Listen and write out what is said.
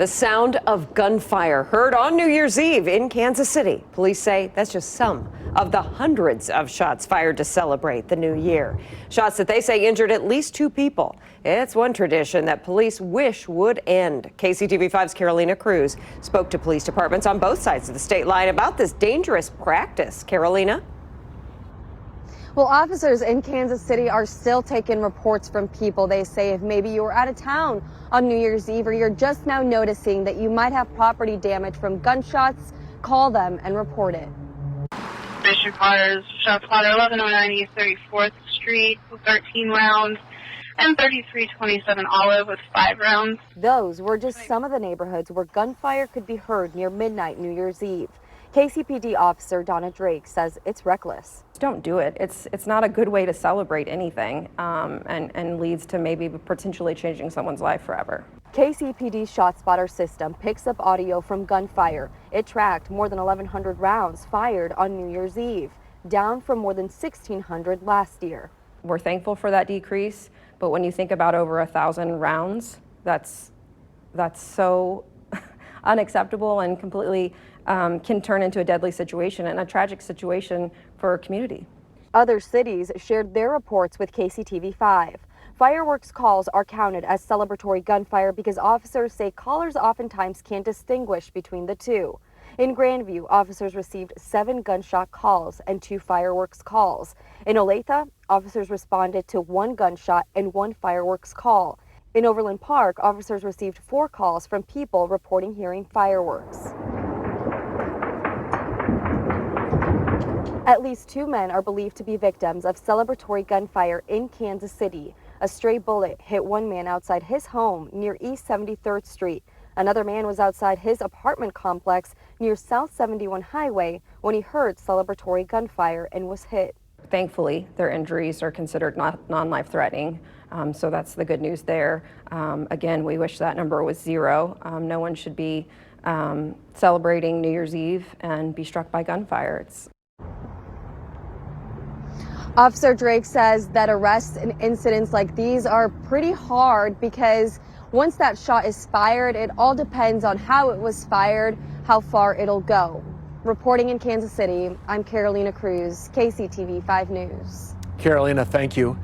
The sound of gunfire heard on New Year's Eve in Kansas City. Police say that's just some of the hundreds of shots fired to celebrate the new year. Shots that they say injured at least 2 people. It's one tradition that police wish would end. KCTV5's Carolina Cruz spoke to police departments on both sides of the state line about this dangerous practice. Carolina? Well, officers in Kansas City are still taking reports from people. They say if maybe you were out of town on New Year's Eve or you're just now noticing that you might have property damage from gunshots, call them and report it. This requires shots fired 1109 East 34th Street with 13 rounds and 3327 Olive with 5 rounds. Those were just some of the neighborhoods where gunfire could be heard near midnight New Year's Eve. KCPD officer Donna says it's reckless. Don't do it. It's not a good way to celebrate anything, and leads to maybe potentially changing someone's life forever. KCPD's ShotSpotter system picks up audio from gunfire. It tracked more than 1,100 rounds fired on New Year's Eve, down from more than 1,600 last year. We're thankful for that decrease, but when you think about over 1,000 rounds, that's so unacceptable and completely can turn into a deadly situation and a tragic situation for a community. Other cities shared their reports with KCTV5. Fireworks calls are counted as celebratory gunfire because officers say callers oftentimes can't distinguish between the two. In Grandview, officers received 7 gunshot calls and 2 fireworks calls. In Olathe, officers responded to 1 gunshot and 1 fireworks call. In Overland Park, officers received 4 calls from people reporting hearing fireworks. At least 2 men are believed to be victims of celebratory gunfire in Kansas City. A stray bullet hit one man outside his home near East 73rd Street. Another man was outside his apartment complex near South 71 Highway when he heard celebratory gunfire and was hit. Thankfully, their injuries are considered non-life threatening, so that's the good news there. Again, we wish that number was 0. No one should be celebrating New Year's Eve and be struck by gunfire. Officer Drake says that arrests and incidents like these are pretty hard because once that shot is fired, it all depends on how it was fired, how far it'll go. Reporting in Kansas City, I'm Carolina Cruz, KCTV 5 News. Carolina, thank you.